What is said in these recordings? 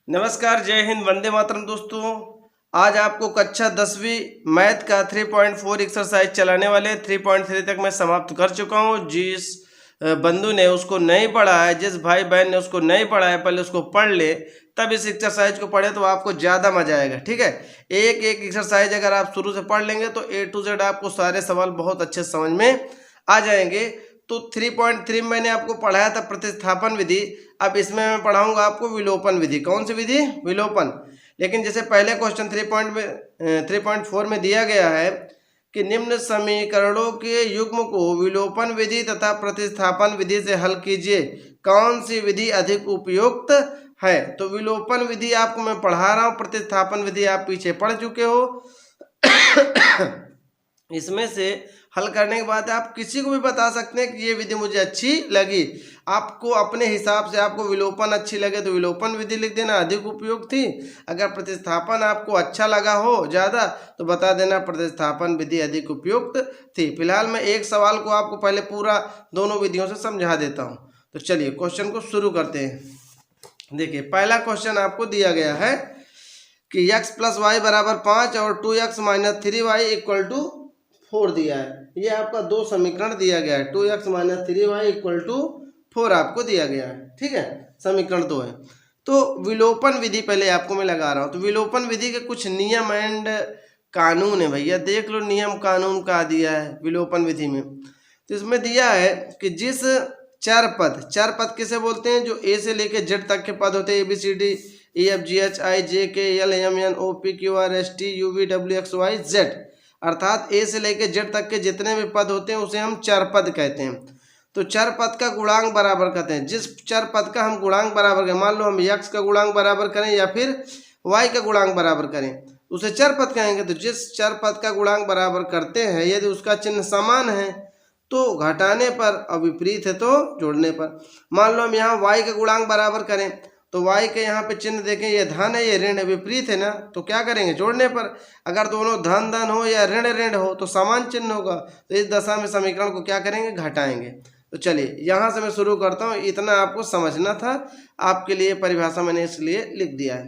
नमस्कार, जय हिंद, वंदे मातरम। दोस्तों, आज आपको कक्षा 10वीं मैथ का 3.4 एक्सरसाइज चलाने वाले। 3.3 तक मैं समाप्त कर चुका हूँ। जिस बंधु ने उसको नहीं पढ़ा है, जिस भाई बहन ने उसको नहीं पढ़ा है, पहले उसको पढ़ ले, तब इस एक्सरसाइज को पढ़े तो आपको ज़्यादा मजा आएगा। ठीक है, एक एक एक्सरसाइज अगर आप शुरू से पढ़ लेंगे तो A to Z आपको सारे सवाल बहुत अच्छे समझ में आ जाएंगे। तो 3.3 मैंने आपको पढ़ाया था प्रतिस्थापन विधि। अब इसमें मैं पढ़ाऊंगा आपको विलोपन विधि। कौन सी विधि? विलोपन। लेकिन जैसे पहले क्वेश्चन 3.4 में दिया गया है कि निम्न समीकरणों के युग्म को विलोपन विधि तथा प्रतिस्थापन विधि से हल कीजिए, कौन सी विधि अधिक उपयुक्त है? तो विलोपन विधि आपको मैं पढ़ा रहा हूँ, प्रतिस्थापन विधि आप पीछे पढ़ चुके हो। इसमें से हल करने के बाद आप किसी को भी बता सकते हैं कि ये विधि मुझे अच्छी लगी। आपको अपने हिसाब से, आपको विलोपन अच्छी लगे तो विलोपन विधि लिख देना, अधिक उपयुक्त थी। अगर प्रतिस्थापन आपको अच्छा लगा हो ज़्यादा तो बता देना प्रतिस्थापन विधि अधिक उपयुक्त थी। फिलहाल मैं एक सवाल को आपको पहले पूरा दोनों विधियों से समझा देता हूँ। तो चलिए क्वेश्चन को शुरू करते हैं। देखिए, पहला क्वेश्चन आपको दिया गया है कि x + y = 5 और 2x - 3y = 4 दिया है। ये आपका दो समीकरण दिया गया है। 2x - 3y = 4 आपको दिया गया है। ठीक है, समीकरण 2 है। तो विलोपन विधि पहले आपको मैं लगा रहा हूँ। तो विलोपन विधि के कुछ नियम एंड कानून है भैया, देख लो। नियम कानून का दिया है विलोपन विधि में। तो इसमें दिया है कि जिस चार पद किसे बोलते हैं? जो ए से लेके जेड तक के पद होते हैं, ABCD EF GH I J K L M N O P Q R S T U V W X Y Z, अर्थात ए से लेके जेड तक के जितने भी पद होते हैं उसे हम चर पद कहते हैं। तो चर पद का गुणांक बराबर कहते हैं। जिस चर पद का हम गुणांक बराबर करें, मान लो हम x का गुणांक बराबर करें या फिर y का गुणांक बराबर करें, उसे चर पद कहेंगे। तो जिस चर पद का गुणांक बराबर करते हैं, यदि उसका चिन्ह समान है तो घटाने पर, और विपरीत है तो जोड़ने पर। मान लो हम यहाँ y का गुणांक बराबर करें तो y के यहाँ पे चिन्ह देखें, ये धन है, ये ऋण है, विपरीत है ना, तो क्या करेंगे? जोड़ने पर। अगर दोनों धन धन हो या ऋण ऋण हो तो समान चिन्ह होगा। तो इस दशा में समीकरण को क्या करेंगे? घटाएंगे। तो चलिए यहाँ से मैं शुरू करता हूँ। इतना आपको समझना था, आपके लिए परिभाषा मैंने इसलिए लिख दिया है।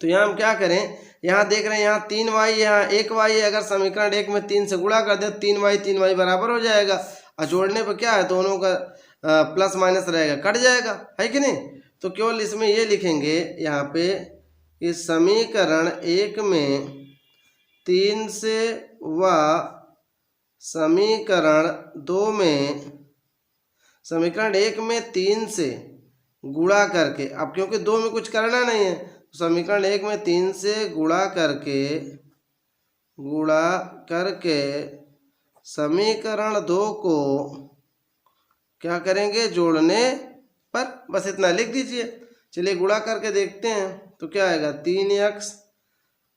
तो यहाँ हम क्या करें? यहाँ देख रहे हैं, यहाँ 3y, यहाँ 1y। अगर समीकरण 1 में 3 से गुणा कर दे, 3y बराबर हो जाएगा। और जोड़ने पर क्या है? दोनों का प्लस माइनस रहेगा, कट जाएगा, है कि नहीं? तो केवल इसमें ये लिखेंगे यहाँ पे कि समीकरण 1 में 3 से व समीकरण 2 में, समीकरण 1 में 3 से गुणा करके, अब क्योंकि 2 में कुछ करना नहीं है, समीकरण 1 में 3 से गुणा करके समीकरण 2 को क्या करेंगे? जोड़ने पर। बस इतना लिख दीजिए। चलिए गुणा करके देखते हैं तो क्या आएगा? 3x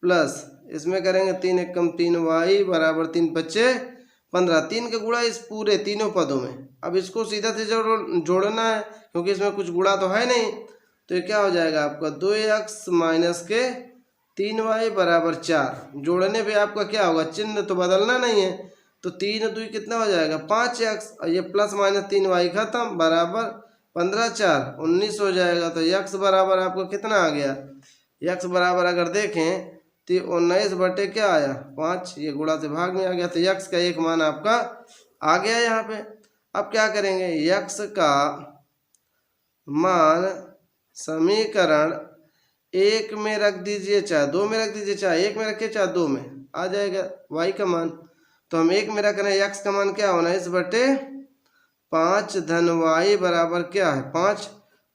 प्लस इसमें करेंगे 3 × 3y बराबर 3 × 5 = 15। 3 का गुणा इस पूरे तीनों पदों में। अब इसको सीधा सीधा जोड़ना है क्योंकि इसमें कुछ गुणा तो है नहीं। तो ये क्या हो जाएगा आपका? 2x - 3y बराबर 4। जोड़ने पे आपका क्या होगा? चिन्ह तो बदलना नहीं है। तो 3 × 2 कितना हो जाएगा? 5x, और ये प्लस माइनस 3y खत्म, बराबर 15 × 4 = 19 हो जाएगा। तो x बराबर आपको कितना आ गया? x बराबर अगर देखें तो 19 बटे क्या आया? 5। ये गुणा से भाग में आ गया। तो x का एक मान आपका आ गया यहाँ पे। अब क्या करेंगे? x का मान समीकरण 1 में रख दीजिए, चाहे 2 में रख दीजिए, चाहे 1 में रखिए, चाहे 2 में, आ जाएगा y का मान। तो हम 1 में रख रहे हैं। x का मान क्या? 19 बटे 5 धन y बराबर क्या है? 5।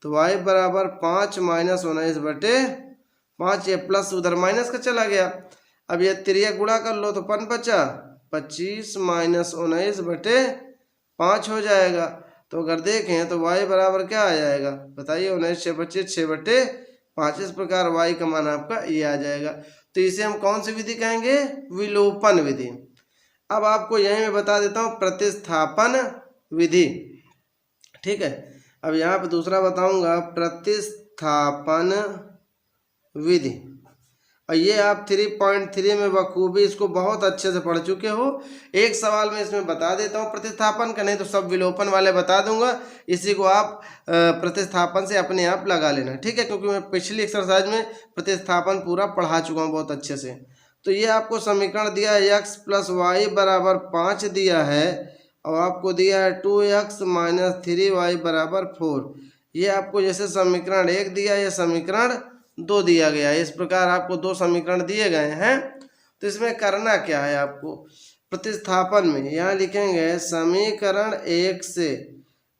तो y बराबर 5 - 19 बटे 5। ये प्लस उधर माइनस का चला गया। अब ये त्रिया गुणा कर लो तो 5 बचा, 25 - 19 बटे 5 हो जाएगा। तो अगर देखें तो y बराबर क्या आ जाएगा? बताइए। 19 × 6 = 25, 6 बटे 5। इस प्रकार y का मान आपका ये आ जाएगा। तो इसे हम कौन सी विधि कहेंगे? विलोपन विधि। अब आपको यहीं मैं बता देता हूँ प्रतिस्थापन विधि। ठीक है, अब यहाँ पे दूसरा बताऊंगा प्रतिस्थापन विधि। और ये आप 3.3 में बखूबी इसको बहुत अच्छे से पढ़ चुके हो। एक सवाल में इसमें बता देता हूँ प्रतिस्थापन का, नहीं तो सब विलोपन वाले बता दूंगा। इसी को आप प्रतिस्थापन से अपने आप लगा लेना, ठीक है, क्योंकि मैं पिछली एक्सरसाइज में प्रतिस्थापन पूरा पढ़ा चुका हूँ बहुत अच्छे से। तो ये आपको समीकरण दिया है x + y = 5 दिया है, और आपको दिया है 2x - 3y = 4। ये आपको जैसे समीकरण 1 दिया, ये समीकरण 2 दिया गया है। इस प्रकार आपको 2 समीकरण दिए गए हैं। तो इसमें करना क्या है आपको, प्रतिस्थापन में यहाँ लिखेंगे समीकरण 1 से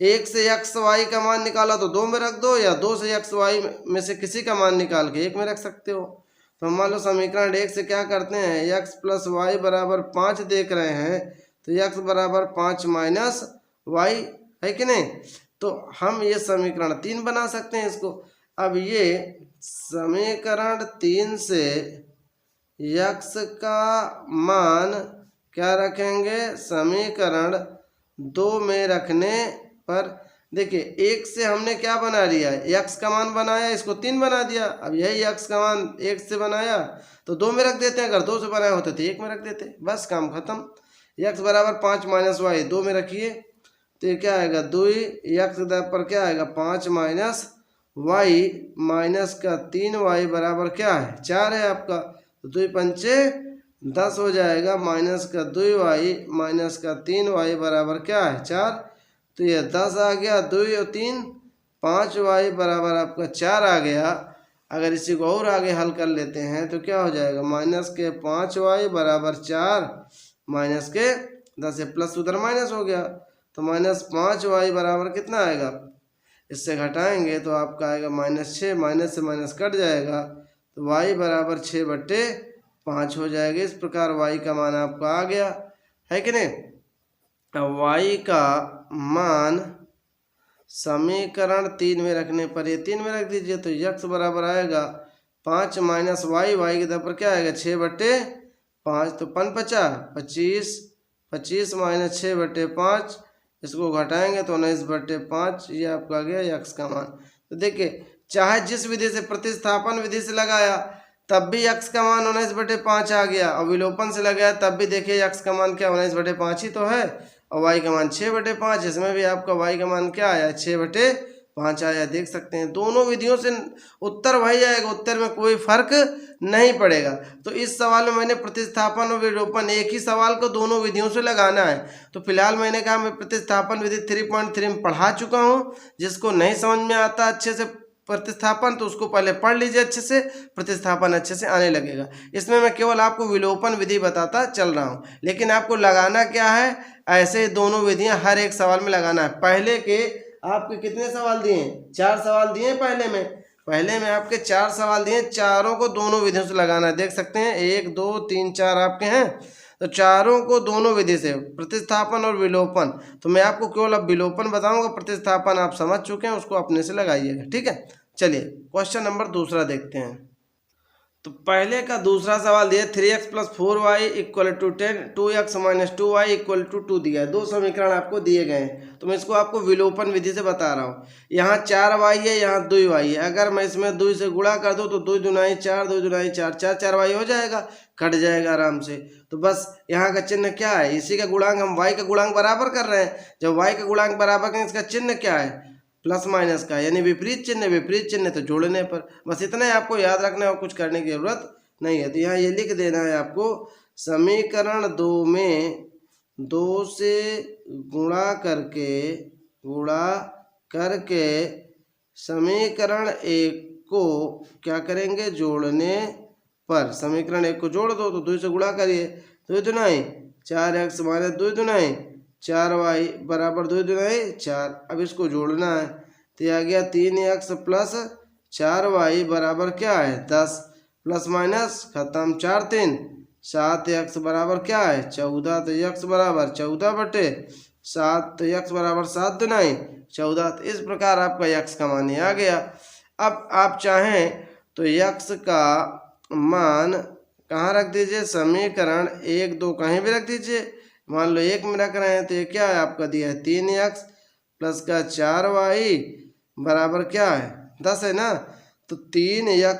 x y का मान निकाला तो 2 में रख दो, या 2 से x y में से किसी का मान निकाल के 1 में रख सकते हो। तो मान लो समीकरण 1 से क्या करते हैं, x + y = 5 देख रहे हैं, तो x = 5 - y है कि नहीं। तो हम ये समीकरण 3 बना सकते हैं इसको। अब ये समीकरण 3 से x का मान क्या रखेंगे, समीकरण 2 में रखने पर देखिए 1 से हमने क्या बना लिया है, x का मान बनाया, इसको 3 बना दिया। अब यही x का मान 1 से बनाया तो 2 में रख देते हैं, अगर 2 से बनाए होते तो 1 में रख देते, बस काम खत्म। x = 5 - y 2 में रखिए तो ये क्या आएगा 2, x पर क्या आएगा 5 - y - 3y बराबर क्या है 4 है आपका। तो 2 पंचे 10 हो जाएगा, -2y - 3y बराबर क्या है 4। तो ये 10 आ गया, 2 और 3 5y बराबर आपका 4 आ गया। अगर इसी को और आगे हल कर लेते हैं तो क्या हो जाएगा, -5y = 4 -10 से प्लस उधर माइनस हो गया, तो -5y बराबर कितना आएगा, इससे घटाएंगे तो आपका आएगा -6, माइनस से माइनस कट जाएगा, तो y = 6/5 हो जाएगा। इस प्रकार y का मान आपका आ गया है कि नहीं। अब y का मान समीकरण 3 में रखने पर ये 3 में रख दीजिए, तो x बराबर आएगा 5 - y की तरफ पर क्या आएगा 6/5, तो 5 × 5 = 25 - 6/5, इसको घटाएंगे तो 19/5, ये आपका आ गया x का मान। तो देखिए चाहे जिस विधि से, प्रतिस्थापन विधि से लगाया तब भी x का मान 19/5 आ गया, और विलोपन से लगाया तब भी देखिए x का मान क्या 19/5 ही तो है, और y का मान 6/5, इसमें भी आपका y का मान क्या आया 6/5 आया। देख सकते हैं दोनों विधियों से उत्तर वही आएगा, उत्तर में कोई फर्क नहीं पड़ेगा। तो इस सवाल में मैंने प्रतिस्थापन और विलोपन एक ही सवाल को दोनों विधियों से लगाना है। तो फिलहाल मैंने कहा मैं प्रतिस्थापन विधि 3.3 में पढ़ा चुका हूँ। जिसको नहीं समझ में आता अच्छे से प्रतिस्थापन तो उसको पहले पढ़ लीजिए अच्छे से, प्रतिस्थापन अच्छे से आने लगेगा। इसमें मैं केवल आपको विलोपन विधि बताता चल रहा हूँ, लेकिन आपको लगाना क्या है, ऐसे दोनों विधियां हर एक सवाल में लगाना है। पहले के आपके कितने सवाल दिए हैं, 4 सवाल दिए हैं पहले में आपके 4 सवाल दिए, चारों को दोनों विधियों से लगाना है। देख सकते हैं 1 2 3 4 आपके हैं, तो चारों को दोनों विधि से, प्रतिस्थापन और विलोपन। तो मैं आपको केवल अब विलोपन बताऊंगा, प्रतिस्थापन आप समझ चुके हैं, उसको अपने से लगाइएगा, ठीक है। चलिए क्वेश्चन नंबर दूसरा देखते हैं। तो पहले का दूसरा सवाल दिया 3x + 4y = 10, 2x - 2y = 2 दिया है। 2 समीकरण आपको दिए गए हैं, तो मैं इसको आपको विलोपन विधि से बता रहा हूँ। यहाँ 4y है, यहाँ 2y है, अगर मैं इसमें 2 से गुणा कर दूँ तो 2 दूनाई 4, 2 दूनाई 4, 4 4y हो जाएगा, कट जाएगा आराम से। तो बस यहाँ का चिन्ह क्या है, इसी का गुणांक, हम y का गुणांक बराबर कर रहे हैं। जब y का गुणांक बराबर करें, इसका चिन्ह क्या है, प्लस माइनस का, यानी विपरीत चिन्ह तो जोड़ने पर। बस इतना ही आपको याद रखना है और कुछ करने की जरूरत नहीं है। तो यहाँ ये लिख देना है आपको, समीकरण 2 में 2 से गुणा करके समीकरण 1 को क्या करेंगे, जोड़ने पर। समीकरण 1 को जोड़ दो तो 2 से गुणा करिए, 2 दूनाई 4x - 2 दूनाई 4y बराबर 2 दूनाई 4। अब इसको जोड़ना है तो आ गया 3x + 4y बराबर क्या है 10, प्लस माइनस खत्म, 4 3 7x बराबर क्या है 14, तो x बराबर 14/7, तो x बराबर 7 दूनाई 14। तो इस प्रकार आपका x का मान आ गया। अब आप चाहें तो x का मान कहाँ रख दीजिए, समीकरण 1 2 कहीं भी रख दीजिए। मान लो 1 में रख रहे हैं तो ये क्या है आपका दिया है 3x + 4y बराबर क्या है 10 है ना। तो 3x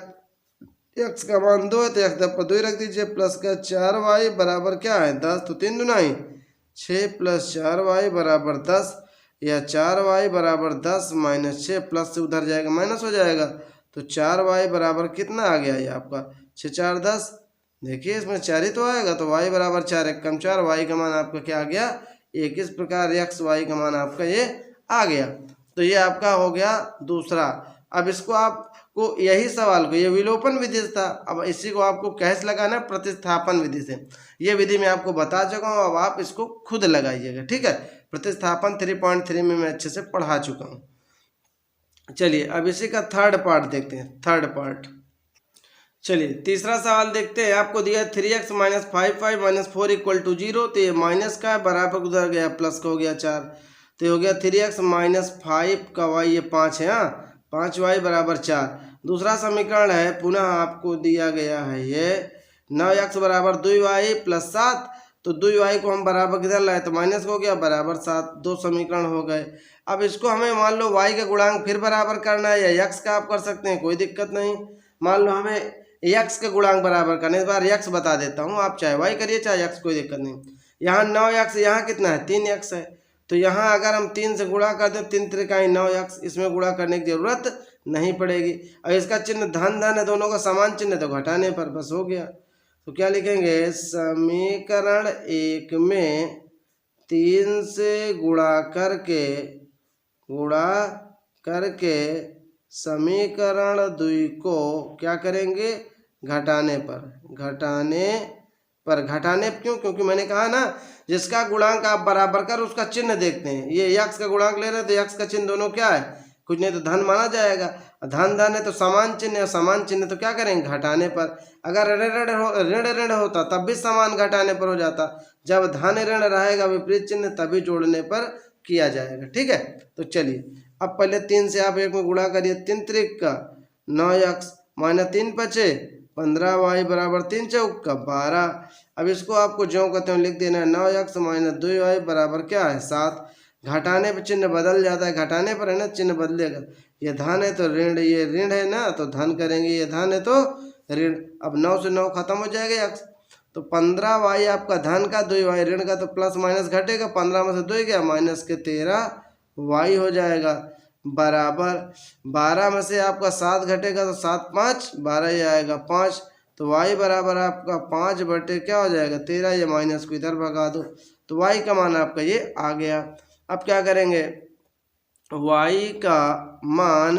x का मान 2 है तो x पर 2 रख दीजिए, प्लस का 4y बराबर क्या है 10, तो 3 दूनी 6 प्लस 4y बराबर 10, या 4y बराबर 10 माइनस 6, प्लस से उधर जाएगा माइनस हो जाएगा, तो 4y बराबर कितना आ गया ये आपका 6 4 10। देखिए इसमें 4 ही तो आएगा, तो y बराबर 4 1 कम 4, y का मान आपका क्या आ गया 1। इस प्रकार x y का मान आपका ये आ गया। तो ये आपका हो गया दूसरा। अब इसको आपको यही सवाल को, ये विलोपन विधि से था, अब इसी को आपको कैसे लगाना है प्रतिस्थापन विधि से। ये विधि मैं आपको बता चुका हूँ, अब आप इसको खुद लगाइएगा, ठीक है। प्रतिस्थापन 3.3 में मैं अच्छे से पढ़ा चुका हूँ। चलिए अब इसी का थर्ड पार्ट देखते हैं, थर्ड पार्ट। चलिए तीसरा सवाल देखते हैं। आपको दिया 3x minus 5y minus 4 equal to 0, तो ये माइनस का है, बराबर उधर गया, प्लस का हो गया 4, तो हो गया 3x माइनस 5 का y ये 5 है, हाँ 5y बराबर 4। दूसरा समीकरण है, पुनः आपको दिया गया है ये 9x बराबर 2y प्लस 7, तो 2y को हम बराबर किधर लाए तो माइनस हो गया, बराबर 7। दो समीकरण हो गए। अब इसको हमें मान लो y का गुणांक फिर बराबर करना है, या x का आप कर सकते हैं, कोई दिक्कत नहीं। मान लो हमें x के गुणांक बराबर करने, इस बार x बता देता हूँ, आप चाहे y करिए चाहे x, कोई दिक्कत नहीं। यहाँ 9x, यहाँ कितना है 3x है, तो यहाँ अगर हम 3 से गुणा कर दें 3 त्रिकाई 9x, इसमें गुणा करने की जरूरत नहीं पड़ेगी। और इसका चिन्ह धन धन है, दोनों का समान चिन्ह, तो घटाने पर बस हो गया। तो क्या लिखेंगे, समीकरण 1 में 3 से गुणा करके समीकरण 2 को क्या करेंगे, घटाने क्यों, क्योंकि मैंने कहा ना जिसका गुणांक आप बराबर कर उसका चिन्ह देखते हैं। ये x का गुणांक ले रहे हैं तो x का चिन्ह दोनों क्या है, कुछ नहीं तो धन माना जाएगा। धन धन है तो समान चिन्ह है, समान चिन्ह तो क्या करेंगे घटाने पर। अगर ऋण ऋण होता तब भी समान घटाने पर हो जाता, जब धन ऋण रहेगा विपरीत चिन्ह तभी जोड़ने पर किया जाएगा, ठीक है। तो चलिए अब पहले 3 से आप 1 में गुणा करिए, 3 त्रिक का 9x माइनस 3 पचे 15y बराबर 3 चौक का 12। अब इसको आपको ज्यों कहते हैं लिख देना है, 9x माइनस 2y बराबर क्या है 7। घटाने पर चिन्ह बदल जाता है, घटाने पर है ना चिन्ह बदलेगा। ये धन है तो ऋण, ये ऋण है ना तो धन करेंगे, ये धन है तो ऋण। अब 9 से 9 खत्म हो जाएगा x, तो 15y आपका धन का, 2y ऋण का, तो प्लस माइनस घटेगा, 15 में से 2 गया माइनस के 13y हो जाएगा, बराबर 12 में से आपका 7 घटेगा तो 7 5 12 ही आएगा 5, तो y बराबर आपका 5 बटे क्या हो जाएगा 13, ये माइनस को इधर भगा दो, तो y का मान आपका ये आ गया। अब क्या करेंगे, y का मान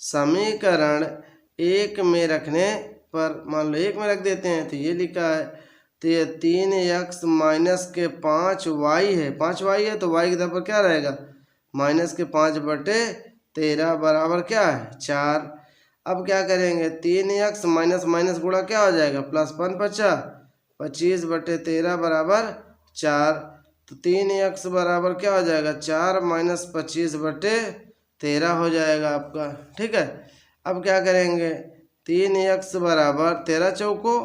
समीकरण 1 में रखने पर, मान लो 1 में रख देते हैं, तो ये लिखा है, तो ये 3x माइनस के 5y है, 5y है तो y की तरफ पर क्या रहेगा माइनस के 5 बटे 13 बराबर क्या है 4। अब क्या करेंगे, 3x माइनस माइनस गुणा क्या हो जाएगा, प्लस 5 पचा 25 बटे 13 बराबर 4, तो 3x बराबर क्या हो जाएगा 4 माइनस 25 बटे 13 हो जाएगा आपका, ठीक है। अब क्या करेंगे, 3x बराबर 13 चौको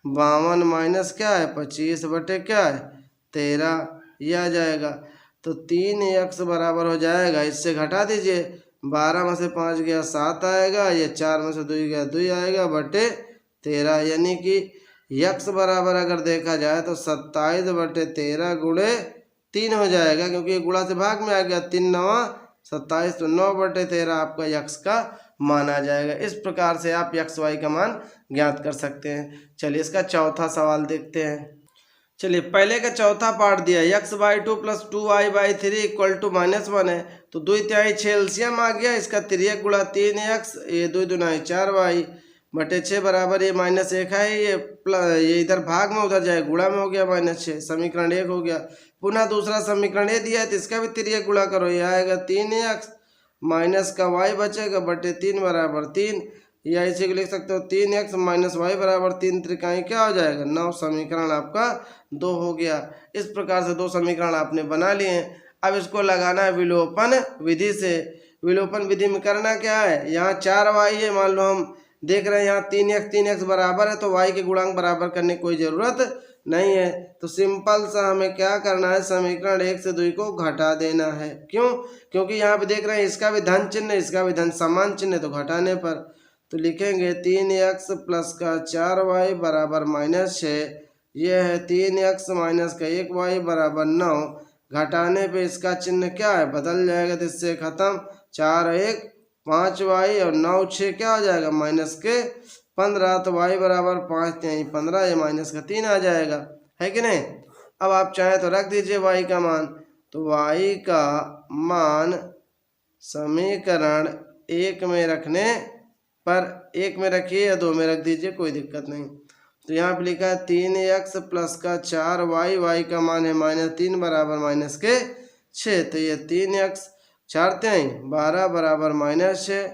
52 माइनस क्या है 25 बटे क्या है 13, ये आ जाएगा। तो 3x बराबर हो जाएगा, इससे घटा दीजिए, 12 में से 5 गया 7 आएगा, ये 4 में से 2 गया 2 आएगा बटे 13, यानी कि x बराबर अगर देखा जाए तो 27 बटे 13 गुणे 3 हो जाएगा, क्योंकि ये गुणा से भाग में आ गया, 3 9 27, तो 9 बटे 13 आपका x का मान आ जाएगा। इस प्रकार से आप x y का मान ज्ञात कर सकते हैं। चलिए इसका चौथा सवाल देखते हैं। चलिए पहले का चौथा पार्ट दिया है, x by 2 plus 2y/3 equal to -1 है, तो 2/3 एलसीएम आ गया, इसका 3 गुणा 3x, ये 2 दूना 4y बटे 6 बराबर ये -1 है, ये इधर भाग में उधर जाए गुणा में हो गया -6, समीकरण 1 हो गया। पुनः दूसरा समीकरण ये दिया है तो इसका भी 3 गुणा करो, ये आएगा 3x माइनस का y बचेगा बटे 3 बराबर 3, या इसी को लिख सकते हो 3x माइनस वाई बराबर 3 त्रिकाई क्या हो जाएगा 9, समीकरण आपका 2 हो गया। इस प्रकार से 2 समीकरण आपने बना लिए। अब इसको लगाना है विलोपन विधि से। विलोपन विधि में करना क्या है, यहाँ 4y है, मान लो हम देख रहे हैं यहाँ 3x बराबर है, तो y के गुणांक बराबर करने की कोई ज़रूरत नहीं है। तो सिंपल सा हमें क्या करना है, समीकरण 1 से 2 को घटा देना है। क्यों, क्योंकि यहाँ पे देख रहे हैं इसका भी धन चिन्ह इसका भी धन समान चिन्ह, तो घटाने पर, तो लिखेंगे 3x प्लस का 4y बराबर -6। यह है 3x माइनस का 1y बराबर 9। घटाने पे इसका चिन्ह क्या है, बदल जाएगा, तो इससे ख़त्म। 4 1 5y और 9 6 क्या हो जाएगा, माइनस के 15। तो y बराबर 5 3 15, ये माइनस का 3 आ जाएगा, है कि नहीं। अब आप चाहें तो रख दीजिए y का मान। तो y का मान समीकरण 1 में रखने पर 1 में रखिए या 2 में रख दीजिए, कोई दिक्कत नहीं। तो यहाँ पे लिखा है 3x प्लस का 4y, y का मान है -3 बराबर माइनस के 6। तो ये 3x 4 3 12 बराबर -6।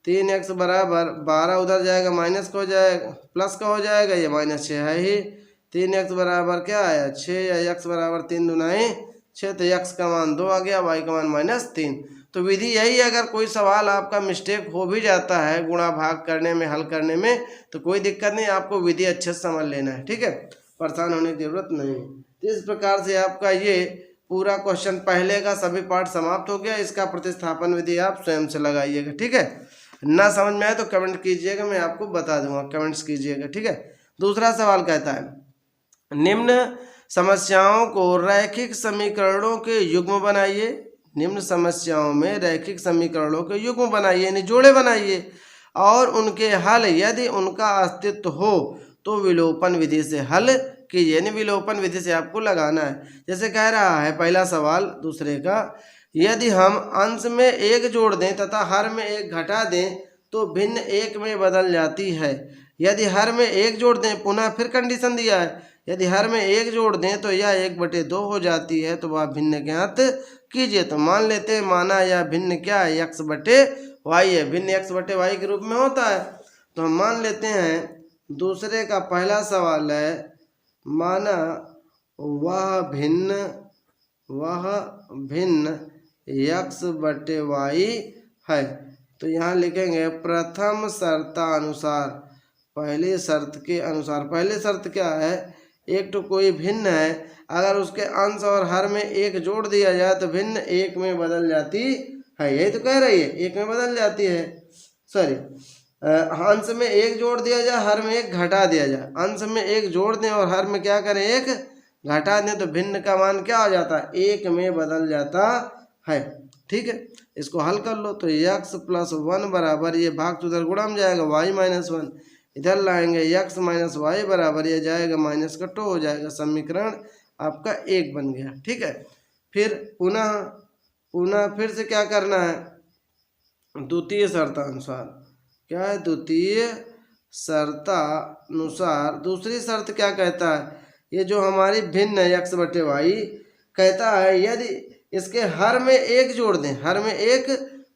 3x बराबर 12 उधर जाएगा माइनस का हो जाएगा, प्लस का हो जाएगा, ये -6 है ही। 3x बराबर क्या आया 6, या x बराबर 3 दूनाई 6। तो x का मान 2 आ गया, y का मान -3। तो विधि यही है। अगर कोई सवाल आपका मिस्टेक हो भी जाता है गुणा भाग करने में, हल करने में, तो कोई दिक्कत नहीं, आपको विधि अच्छे से समझ लेना है, ठीक है, परेशान होने की जरूरत नहीं। तो इस प्रकार से आपका ये पूरा क्वेश्चन पहले का सभी पार्ट समाप्त हो गया। इसका प्रतिस्थापन विधि आप स्वयं से लगाइएगा, ठीक है। ना समझ में आए तो कमेंट कीजिएगा, मैं आपको बता दूंगा, कमेंट्स कीजिएगा, ठीक है। दूसरा सवाल कहता है, निम्न समस्याओं को रैखिक समीकरणों के युग्म बनाइए। निम्न समस्याओं में रैखिक समीकरणों के युग्म बनाइए, यानी जोड़े बनाइए, और उनके हल यदि उनका अस्तित्व हो तो विलोपन विधि से हल कीजिए। यानी विलोपन विधि से आपको लगाना है। जैसे कह रहा है पहला सवाल दूसरे का, यदि हम अंश में 1 जोड़ दें तथा हर में 1 घटा दें तो भिन्न 1 में बदल जाती है। यदि हर में 1 जोड़ दें, पुनः फिर कंडीशन दिया है, यदि हर में 1 जोड़ दें तो यह 1/2 हो जाती है, तो वह भिन्न ज्ञात कीजिए। तो मान लेते हैं, माना यह भिन्न क्या है, x/y है, भिन्न x/y के रूप में होता है। तो हम मान लेते हैं दूसरे का पहला सवाल है, माना वह भिन्न x/y है। तो यहाँ लिखेंगे प्रथम शर्तानुसार, पहली शर्त के अनुसार। पहली शर्त क्या है, एक तो कोई भिन्न है, अगर उसके अंश और हर में 1 जोड़ दिया जाए तो भिन्न 1 में बदल जाती है। यही तो कह रही है, 1 में बदल जाती है। सॉरी, अंश में 1 जोड़ दिया जाए, हर में 1 घटा दिया जाए। अंश में 1 जोड़ दें और हर में क्या करें, 1 घटा दें, तो भिन्न का मान क्या हो जाता है, 1 में बदल जाता है, ठीक है। इसको हल कर लो। तो x+1 बराबर, ये भाग तो उधर गुणा में जाएगा, y-1 इधर लाएंगे, x - y बराबर, ये जाएगा माइनस का 2 हो जाएगा। समीकरण आपका 1 बन गया, ठीक है। फिर पुनः फिर से क्या करना है, द्वितीय शर्तानुसार। क्या है, द्वितीय शर्तानुसार। दूसरी शर्त क्या कहता है, ये जो हमारी भिन्न है x/y, कहता है यदि इसके हर में 1 जोड़ दें, हर में 1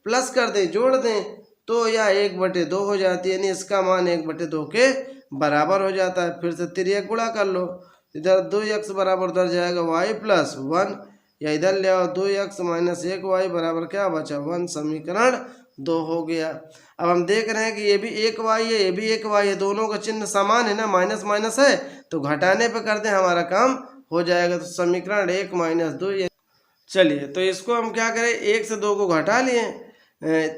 प्लस कर दें, जोड़ दें, तो यह 1/2 हो जाती है, यानी इसका मान 1/2 के बराबर हो जाता है। फिर से तिर्यक गुणा कर लो, इधर 2x बराबर उधर जाएगा y+1, या इधर ले आओ 2x - 1y बराबर क्या बचा, 1। समीकरण 2 हो गया। अब हम देख रहे हैं कि ये भी 1y है, ये भी 1y है, दोनों का चिन्ह समान है ना, माइनस माइनस है, तो घटाने पे कर दें, हमारा काम हो जाएगा। तो समीकरण 1 - 2। चलिए, तो इसको हम क्या करें, 1 से 2 को घटा लिए,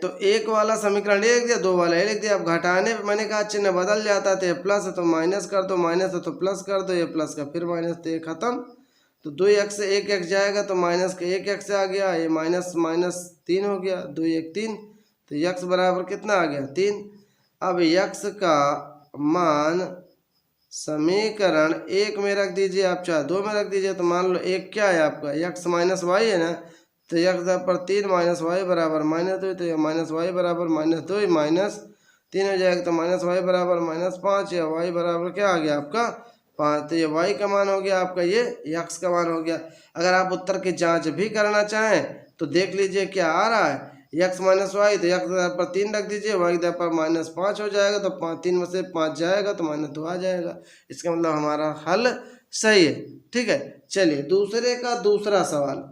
तो 1 वाला समीकरण लिख दिया, 2 वाला ये लिख दिया। अब घटाने पे मैंने कहा चिन्ह बदल जाता है, तो ये प्लस है तो माइनस कर दो, माइनस है तो प्लस कर दो, ये प्लस का फिर माइनस, तो ये खत्म। तो 2x से 1x जाएगा तो माइनस का 1x आ गया, ये माइनस 3 हो गया, 2 1 3। तो x बराबर कितना आ गया, 3। अब x का मान समीकरण 1 में रख दीजिए, आप चाहे 2 में रख दीजिए। तो मान लो 1 क्या है आपका, x - y है ना, तो x पर 3 - y बराबर -2, तो -y बराबर -2 -3 हो जाएगा। तो -y बराबर -5, या y बराबर क्या आ गया आपका 5। तो ये y का मान हो गया आपका, ये x का मान हो गया। अगर आप उत्तर की जांच भी करना चाहें तो देख लीजिए क्या आ रहा है, x - y, तो x पर 3 रख दीजिए, y पर -5 हो जाएगा, तो 3 में से 5 जाएगा तो -2 आ जाएगा। इसका मतलब हमारा हल सही है, ठीक है। चलिए, दूसरे का दूसरा सवाल।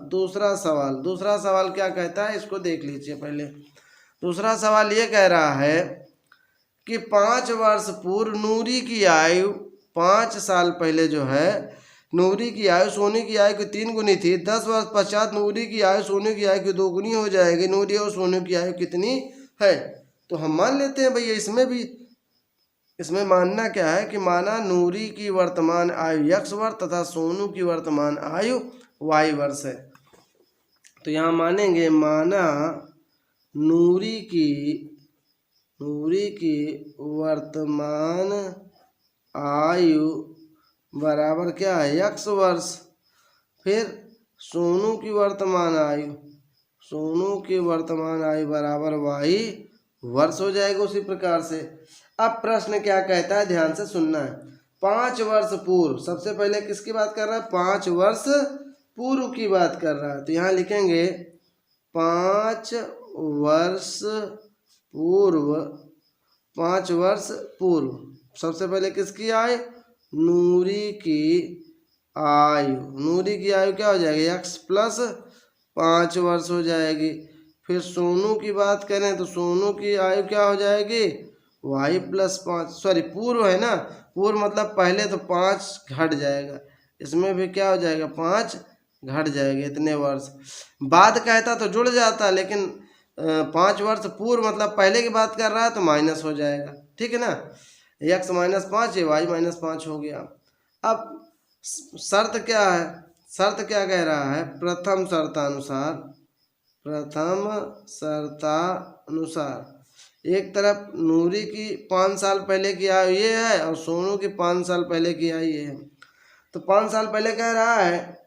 दूसरा सवाल क्या कहता है, इसको देख लीजिए पहले। दूसरा सवाल ये कह रहा है कि 5 वर्ष पूर्व नूरी की आयु, 5 साल पहले जो है नूरी की आयु सोनी की आयु की 3 गुनी थी। 10 वर्ष पश्चात नूरी की आयु सोनी की आयु की 2 गुनी हो जाएगी। नूरी और सोनी की आयु कितनी है। तो हम मान लेते हैं भैया इसमें भी। इसमें मानना क्या है कि माना नूरी की वर्तमान आयु x वर्ष तथा सोनू की वर्तमान आयु y वर्ष है। तो यहाँ मानेंगे माना नूरी की वर्तमान आयु बराबर क्या है x वर्ष, फिर सोनू की वर्तमान आयु बराबर y वर्ष हो जाएगा। उसी प्रकार से अब प्रश्न क्या कहता है, ध्यान से सुनना है। 5 वर्ष पूर्व, सबसे पहले किसकी बात कर रहा है, 5 वर्ष पूर्व की बात कर रहा है। तो यहाँ लिखेंगे 5 वर्ष पूर्व, सबसे पहले किसकी आयु, नूरी की आयु क्या हो जाएगी x प्लस 5 वर्ष हो जाएगी। फिर सोनू की बात करें तो सोनू की आयु क्या हो जाएगी y प्लस 5, सॉरी पूर्व है ना, पूर्व मतलब पहले, तो 5 घट जाएगा, इसमें भी क्या हो जाएगा 5 घट जाएगा, इतने वर्ष। बाद कहता तो जुड़ जाता, लेकिन 5 वर्ष पूर्व मतलब पहले की बात कर रहा है तो माइनस हो जाएगा, ठीक है ना। x माइनस 5 ये y माइनस 5 हो गया। अब शर्त क्या है, शर्त क्या कह रहा है, प्रथम शर्तानुसार एक तरफ नूरी की 5 साल पहले की आयु ये है और सोनू की 5 साल पहले की आयु ये है। तो 5 साल पहले कह रहा है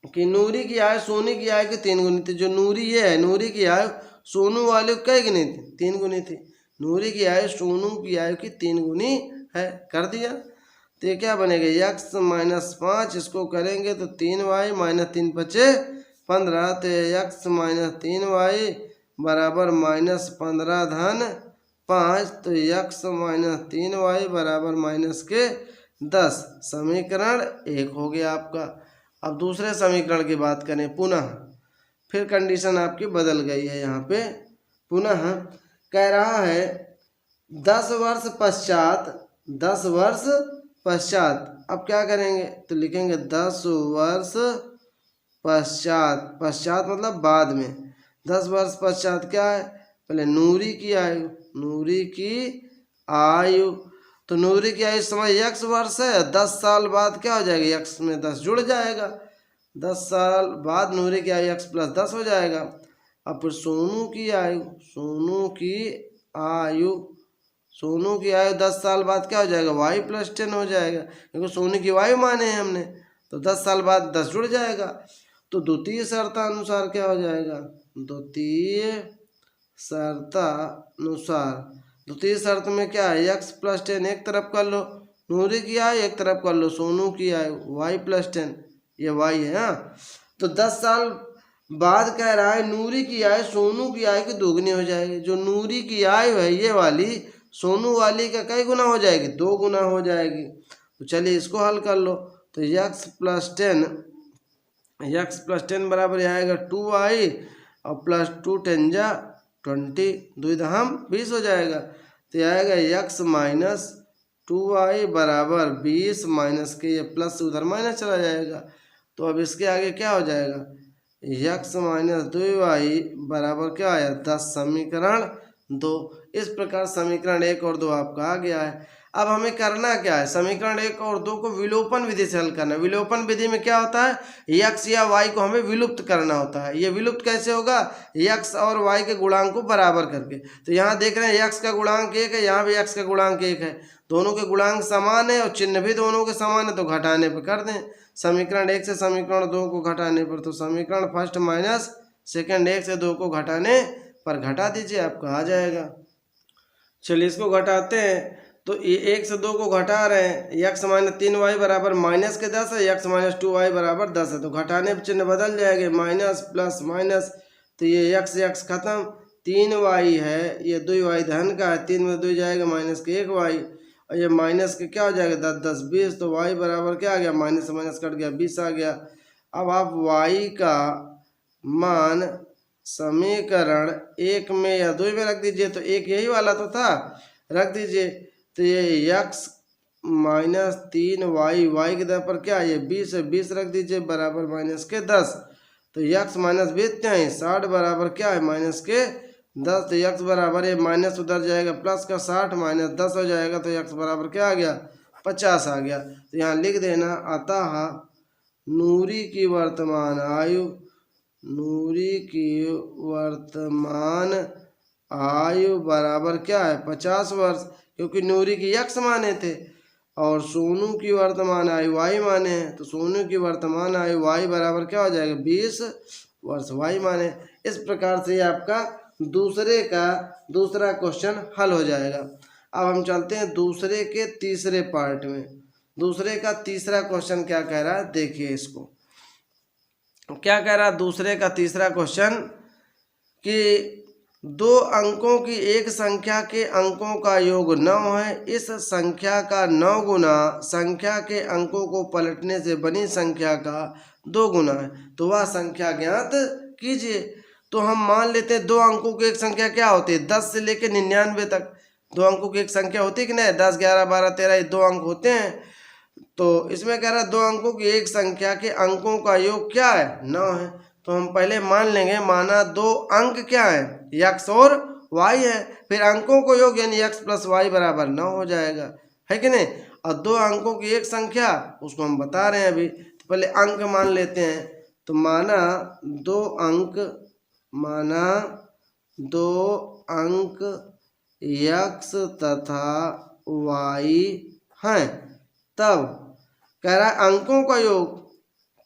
कि नूरी की आयु सोनू की आयु की 3 गुनी थी। जो नूरी ये है, नूरी की आयु सोनू वाले कै गुनी थी, 3 गुनी थी। नूरी की आयु सोनू की आयु की 3 गुनी है, कर दिया। तो ये क्या बनेगा x माइनस 5, इसको करेंगे तो 3y माइनस 3 बचे 15। तो x माइनस 3y बराबर माइनस 15 धन 5। तो x माइनस 3y बराबर माइनस के 10। समीकरण 1 हो गया आपका। अब दूसरे समीकरण की बात करें पुनः, फिर कंडीशन आपकी बदल गई है। यहाँ पे पुनः कह रहा है 10 वर्ष पश्चात। अब क्या करेंगे तो लिखेंगे 10 वर्ष पश्चात मतलब बाद में। 10 वर्ष पश्चात क्या है, पहले नूरी की आयु, तो नूरी की आयु समय x वर्ष है, 10 साल बाद क्या हो जाएगा, x में 10 जुड़ जाएगा, 10 साल बाद नूरी की आयु x प्लस 10 हो जाएगा। अब फिर सोनू की आयु 10 साल बाद क्या हो जाएगा, y प्लस 10 हो जाएगा, क्योंकि सोनू की आयु माने हैं हमने, तो 10 साल बाद 10 जुड़ जाएगा। तो द्वितीय शर्तानुसार क्या हो जाएगा, द्वितीय शर्त में क्या है, x प्लस 10 एक तरफ कर लो, नूरी की आयु एक तरफ कर लो, सोनू की आयु y प्लस 10, ये y है। हाँ, तो 10 साल बाद कह रहा है नूरी की आयु सोनू की आयु की 2 गुनी हो जाएगी। जो नूरी की आयु है ये वाली सोनू वाली का कई गुना हो जाएगी, 2 गुना हो जाएगी। तो चलिए इसको हल कर लो। तो x प्लस 10 बराबर आएगा 2y और प्लस 2 10 जा 20, 2 दहम 20 हो जाएगा। तो आएगा x माइनस 2y बराबर 20 माइनस के, ये प्लस उधर माइनस चला जाएगा। तो अब इसके आगे क्या हो जाएगा, x माइनस 2y बराबर क्या आया 10। समीकरण 2। इस प्रकार समीकरण 1 और 2 आपका आ गया है। अब हमें करना क्या है, समीकरण 1 और 2 को विलोपन विधि से हल करना है। विलोपन विधि में क्या होता है, x या y को हमें विलुप्त करना होता है। ये विलुप्त कैसे होगा, x और y के गुणांक को बराबर करके। तो यहाँ देख रहे हैं x का गुणांक 1 है, यहाँ भी x का गुणांक 1 है, दोनों के गुणांक समान है और चिन्ह भी दोनों के समान है, तो घटाने पर कर दें। समीकरण 1 से समीकरण 2 को घटाने पर, तो समीकरण फर्स्ट माइनस सेकंड 1 से 2 को घटाने पर घटा दीजिए, आपका आ जाएगा। चलिए इसको घटाते हैं। तो ये 1 से 2 को घटा रहे हैं, x माइनस 3y बराबर माइनस के 10 है, x माइनस 2y बराबर 10 है, तो घटाने पर चिन्ह बदल जाएंगे, माइनस प्लस माइनस। तो ये x खत्म, 3y है, ये 2y धन का है, 3 में 2 जाएगा माइनस के 1y, और ये माइनस के क्या हो जाएगा 10 10 20। तो y बराबर क्या आ गया, माइनस से माइनस कट गया 20 आ गया। अब आप y का मान समीकरण 1 में या 2 में रख दीजिए, तो 1 यही वाला तो था, रख दीजिए। तो ये x माइनस 3y की दर पर क्या है, ये 20 है, 20 रख दीजिए बराबर माइनस के 10। तो x माइनस 20 क्या है 60 बराबर क्या है माइनस के 10 तो x बराबर है माइनस उधर जाएगा प्लस का 60 माइनस 10 हो जाएगा तो x बराबर क्या आ गया 50 आ गया। तो यहाँ लिख देना अतः नूरी की वर्तमान आयु बराबर क्या है 50 वर्ष, क्योंकि नूरी की x माने थे और सोनू की वर्तमान आयु y माने हैं, तो सोनू की वर्तमान आयु y बराबर क्या हो जाएगा 20 वर्ष y माने। इस प्रकार से आपका दूसरा क्वेश्चन हल हो जाएगा। अब हम चलते हैं दूसरे के तीसरे पार्ट में। दूसरे का तीसरा क्वेश्चन क्या कह रहा है देखिए इसको। क्या कह रहा है दूसरे का तीसरा क्वेश्चन कि 2 अंकों की एक संख्या के अंकों का योग 9 है। इस संख्या का 9 गुना संख्या के अंकों को पलटने से बनी संख्या का 2 गुना है, तो वह संख्या ज्ञात कीजिए। तो हम मान लेते हैं 2 अंकों की एक संख्या क्या होती है 10 से लेकर 99 तक 2 अंकों की एक संख्या होती है कि नहीं, 10 11 12 13 ये 2 अंक होते हैं। तो इसमें कह रहा है 2 अंकों की एक संख्या के अंकों का योग क्या है 9 है। तो हम पहले मान लेंगे, माना 2 अंक क्या है x और y है, फिर अंकों को योग यानी x प्लस y बराबर 9 हो जाएगा, है कि नहीं। और 2 अंकों की एक संख्या उसको हम बता रहे हैं अभी, तो पहले अंक मान लेते हैं। तो माना 2 अंक x तथा y हैं। तब कह रहा है अंकों का योग,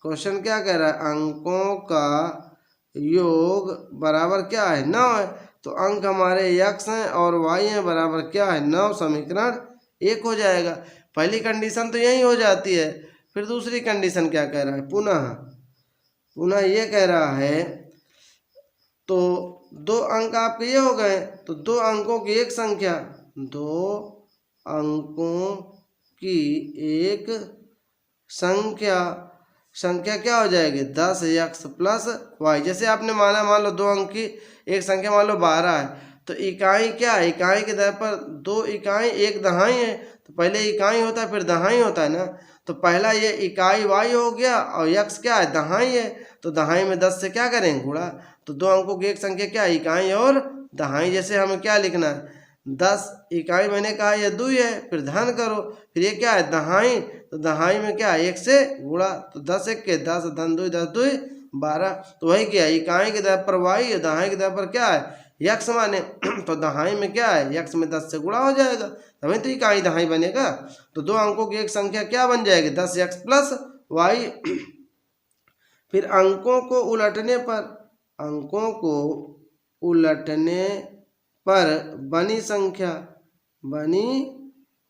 क्वेश्चन क्या कह रहा है अंकों का योग बराबर क्या है 9 है। तो अंक हमारे x हैं और y हैं बराबर क्या है 9, समीकरण 1 हो जाएगा। पहली कंडीशन तो यही हो जाती है। फिर दूसरी कंडीशन क्या कह रहा है, पुनः ये कह रहा है तो 2 अंक आपके ये हो गए, तो 2 अंकों की एक संख्या 2 अंकों की एक संख्या क्या हो जाएगी 10x प्लस y। जैसे आपने माना, मान लो 2 अंक की एक संख्या मान लो 12 है, तो इकाई क्या है, इकाई के दर पर 2 इकाई 1 दहाई है, तो पहले इकाई होता है फिर दहाई होता है ना। तो पहला ये इकाई y हो गया और x क्या है दहाई है, तो दहाई में 10 से क्या करेंगे गुणा। तो 2 अंकों की एक संख्या क्या है इकाई और दहाई। जैसे हमें क्या लिखना है 10 इकाई मैंने कहा ये 2 है, फिर धन करो, फिर ये क्या है दहाई, तो दहाई में क्या है 1 से गुणा, तो 10 1 के 10 धन 2 10 2 12। तो वही क्या है इकाई के दर पर y है, दहाई के दर पर क्या है x माने तो दहाई में क्या है x में 10 से गुणा हो जाएगा, तभी तो इकाई दहाई बनेगा। तो 2 अंकों की एक संख्या क्या बन जाएगी 10x प्लस y। फिर अंकों को उलटने पर बनी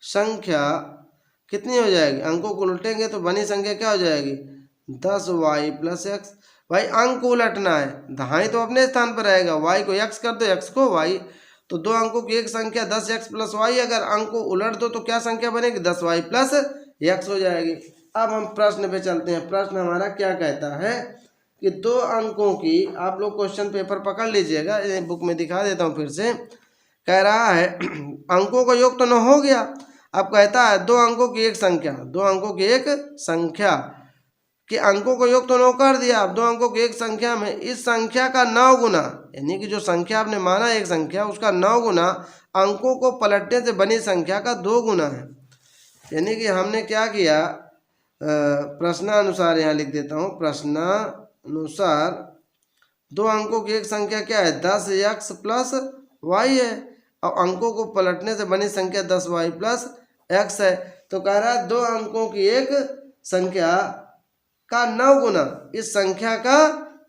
संख्या कितनी हो जाएगी, अंकों को उलटेंगे तो बनी संख्या क्या हो जाएगी 10y प्लस x। भाई अंक को उलटना है, दहाई तो अपने स्थान पर रहेगा, y को x कर दो x को y। तो 2 अंकों की एक संख्या 10x प्लस y, अगर अंक को उलट दो तो क्या संख्या बनेगी 10y प्लस x हो जाएगी। अब हम प्रश्न पे चलते हैं। प्रश्न हमारा क्या कहता है कि 2 अंकों की, आप लोग क्वेश्चन पेपर पकड़ लीजिएगा, बुक में दिखा देता हूँ फिर से। कह रहा है अंकों का योग तो 9 हो गया, अब कहता है 2 अंकों की एक संख्या कि अंकों का योग तो 9 कर दिया। अब 2 अंकों की एक संख्या में इस संख्या का 9 गुना, यानी कि जो संख्या आपने माना एक संख्या उसका 9 गुना अंकों को पलटने से बनी संख्या का 2 गुना है। यानी कि हमने क्या किया, प्रश्नानुसार यहाँ लिख देता हूँ, प्रश्नानुसार 2 अंकों की एक संख्या क्या है 10x प्लस y है और अंकों को पलटने से बनी संख्या 10y प्लस x है। तो कह रहा है 2 अंकों की एक संख्या का 9 गुना, इस संख्या का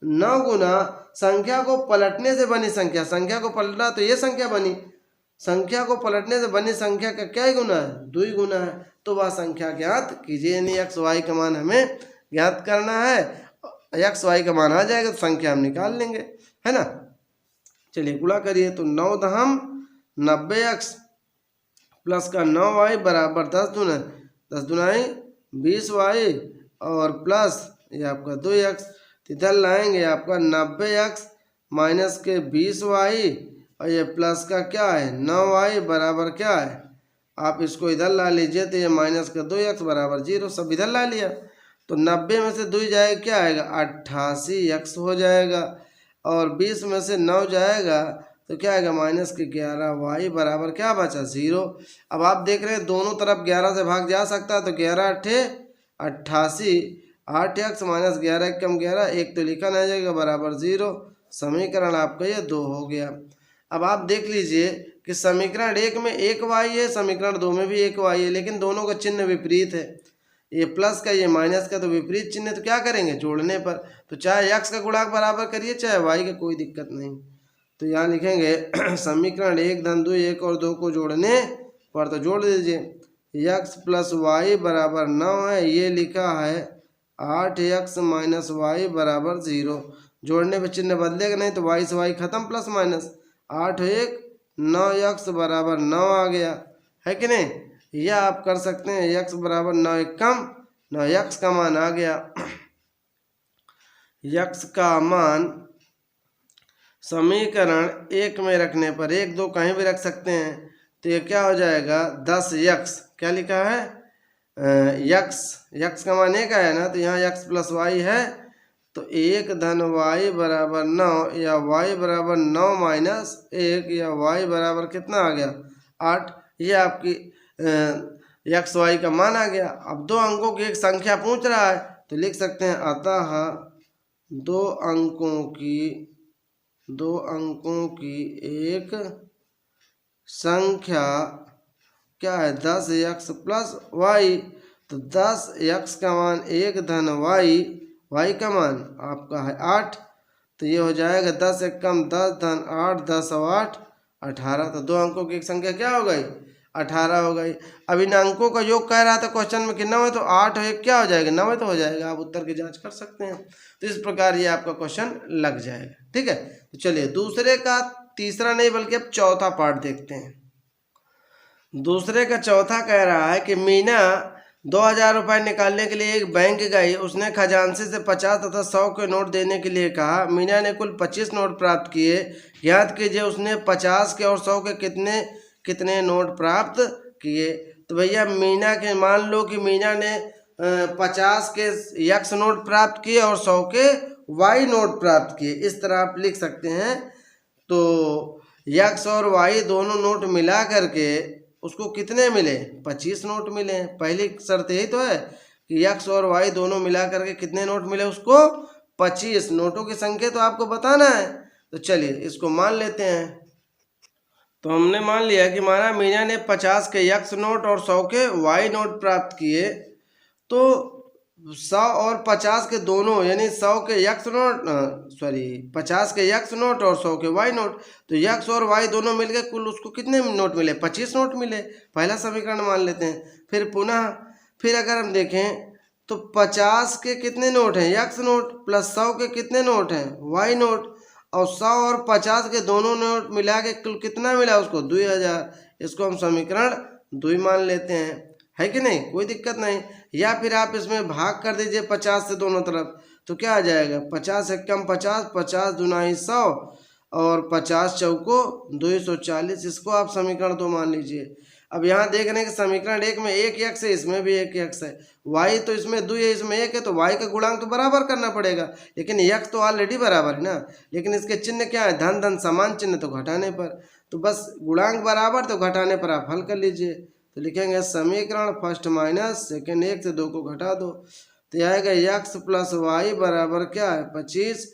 9 गुना संख्या को पलटने से बनी संख्या को पलटा तो ये संख्या बनी, संख्या को पलटने से बनी संख्या का क्या गुना है 2 गुना है। तो वह संख्या ज्ञात कीजिए, यानी x y का मान हमें ज्ञात करना है, x y का मान आ जाएगा तो संख्या हम निकाल लेंगे, है ना। चलिए गुणा करिए, तो 9 दहम 90x प्लस का 9y बराबर 10 दुनाई 20y और प्लस ये आपका 2x, इधर लाएंगे आपका 90x माइनस के 20y और ये प्लस का क्या है 9y बराबर क्या है, आप इसको इधर ला लीजिए तो ये माइनस का 2x बराबर 0, सब इधर ला लिया। तो 90 में से 2 जाएगा क्या आएगा 88x हो जाएगा, और 20 में से 9 जाएगा तो क्या आएगा माइनस के 11y बराबर क्या बचा 0। अब आप देख रहे हैं दोनों तरफ 11 से भाग जा सकता है, तो 11 अट्ठे 88, 8x माइनस 11 कम 11, एक तो लिखा नहीं जाएगा बराबर 0। समीकरण आपका ये 2 हो गया। अब आप देख लीजिए कि समीकरण 1 में 1y है, समीकरण 2 में भी 1y है, लेकिन दोनों का चिन्ह विपरीत है, ये प्लस का ये माइनस का, तो विपरीत चिन्ह तो क्या करेंगे जोड़ने पर, तो चाहे x का गुणांक बराबर करिए चाहे y का, कोई दिक्कत नहीं। तो यहाँ लिखेंगे समीकरण 1 धन 2 1 और 2 को जोड़ने पर, तो जोड़ दीजिए x प्लस वाई बराबर 9 है, ये लिखा है 8x माइनस वाई बराबर 0। जोड़ने पर चिन्ह बदलेगा नहीं, तो y से y खत्म, प्लस माइनस 8 1 9x बराबर 9 आ गया, है कि नहीं। यह आप कर सकते हैं x बराबर 9 1 कम 9x का मान आ गया। x का मान समीकरण 1 में रखने पर 1 2 कहीं भी रख सकते हैं, तो ये क्या हो जाएगा 10x, क्या लिखा है x का मान 1 आया ना, तो यहाँ x प्लस वाई है, तो 1 धन y बराबर 9 या y बराबर 9 माइनस 1 या y बराबर कितना आ गया 8। ये आपकी x y का मान आ गया। अब 2 अंकों की एक संख्या पूछ रहा है, तो लिख सकते हैं अतः 2 अंकों की एक संख्या क्या है 10x प्लस y, तो 10x का मान 1 धन y का मान आपका है 8, तो ये हो जाएगा 10 1 कम 10 धन 8 10 और 8 18, तो 2 अंकों की एक संख्या क्या हो गई 18 हो गई। अब इन अंकों का योग कह रहा था क्वेश्चन में कि 9 है, तो 8 1 क्या हो जाएगा 9 तो हो जाएगा, आप उत्तर की जांच कर सकते हैं। तो इस प्रकार ये आपका क्वेश्चन लग जाएगा, ठीक है। तो चलिए दूसरे का तीसरा नहीं बल्कि अब चौथा पार्ट देखते हैं। दूसरे का चौथा कह रहा है कि मीना 2000 रुपये निकालने के लिए एक बैंक गई, उसने खजांची से 50 तथा 100 के नोट देने के लिए कहा। मीना ने कुल 25 नोट प्राप्त किए, याद कीजिए उसने 50 के और 100 के कितने नोट प्राप्त किए। तो भैया मीना के मान लो कि मीना ने 50 के x नोट प्राप्त किए और 100 के y नोट प्राप्त किए, इस तरह आप लिख सकते हैं। तो x और y दोनों नोट मिला करके उसको कितने मिले 25 नोट मिले। पहली शर्त यही तो है कि x और y दोनों मिला करके कितने नोट मिले उसको 25। नोटों की संख्या तो आपको बताना है, तो चलिए इसको मान लेते हैं। तो हमने मान लिया कि माना मीना ने 50 के x नोट और 100 के y नोट प्राप्त किए, तो 100 और 50 के दोनों यानी 100 के x नोट 50 के x नोट और 100 के y नोट, तो x और y दोनों मिलके कुल उसको कितने नोट मिले 25 नोट मिले। पहला समीकरण मान लेते हैं। फिर अगर हम देखें तो 50 के कितने नोट हैं x नोट, प्लस 100 के कितने नोट हैं y नोट, और 100 और 50 के दोनों नोट मिला के कुल कितना मिला उसको 2000। इसको हम समीकरण 2 मान लेते हैं, है कि नहीं, कोई दिक्कत नहीं। या फिर आप इसमें भाग कर दीजिए 50 से दोनों तरफ, तो क्या आ जाएगा 50 1 कम 50, 50 दूना 100 और 50 चौको 240, इसको आप समीकरण 2 मान लीजिए। अब यहाँ देख रहे हैं कि समीकरण 1 में 1x है, इसमें भी 1x है, y तो इसमें 2 है इसमें 1 है, तो y का गुणांक तो बराबर करना पड़ेगा, लेकिन x तो ऑलरेडी बराबर है ना। लेकिन इसके चिन्ह क्या है धन धन समान चिन्ह, तो घटाने पर, तो बस गुणांक बराबर तो घटाने पर आप हल कर लीजिए। तो लिखेंगे समीकरण फर्स्ट माइनस सेकेंड 1 से 2 को घटा दो, तो यह आएगा x प्लस वाई बराबर क्या है 25,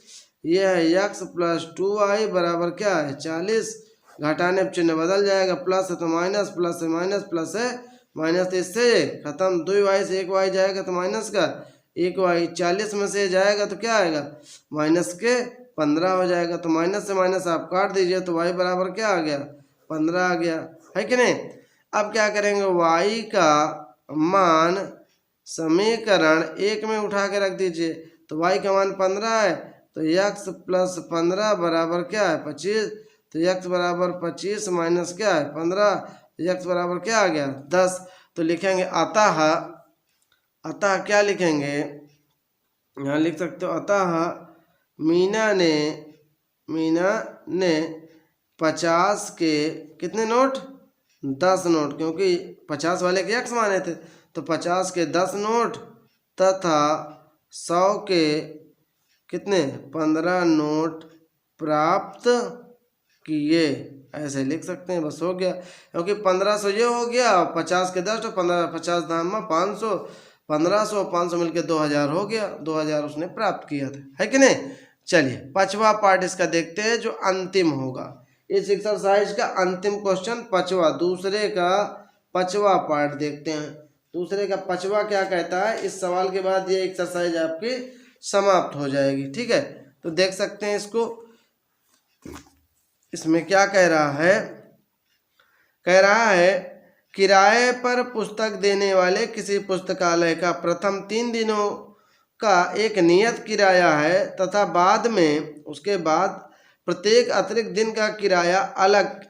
ये है x प्लस 2y बराबर क्या है 40। घटाने पर चिन्ह बदल जाएगा, प्लस है तो माइनस, प्लस है माइनस, प्लस है माइनस, तो इससे खत्म, 2y से 1y जाएगा तो माइनस का 1y, 40 में से जाएगा तो क्या आएगा माइनस के 15 हो जाएगा। तो माइनस से माइनस आप काट दीजिए, तो y बराबर क्या आ गया 15 आ गया, है कि नहीं। अब क्या करेंगे y का मान समीकरण 1 में उठा के रख दीजिए, तो y का मान 15 है, तो x प्लस 15 बराबर क्या है 25, तो x बराबर 25 माइनस क्या है 15, तो x बराबर क्या आ गया 10। तो लिखेंगे अतः क्या लिखेंगे यहाँ लिख सकते हो, अतः मीना ने 50 के कितने नोट 10 नोट, क्योंकि 50 वाले के x माने थे, तो 50 के 10 नोट तथा 100 के कितने 15 नोट प्राप्त किए, ऐसे लिख सकते हैं, बस हो गया। क्योंकि 1500 ये हो गया, 50 के 10 तो 15, 50 धाम 500, 1500 500 मिलके 2000 हो गया, 2000 उसने प्राप्त किया था, है कि नहीं। चलिए पांचवा पार्ट इसका देखते हैं जो अंतिम होगा। इस एक्सरसाइज का अंतिम क्वेश्चन पांचवा, दूसरे का पांचवा पार्ट देखते हैं। दूसरे का पांचवा क्या कहता है, इस सवाल के बाद ये एक्सरसाइज आपकी समाप्त हो जाएगी, ठीक है। तो देख सकते हैं इसको, इसमें क्या कह रहा है, कह रहा है किराए पर पुस्तक देने वाले किसी पुस्तकालय का प्रथम 3 दिनों का एक नियत किराया है तथा बाद में उसके बाद प्रत्येक अतिरिक्त दिन का किराया अलग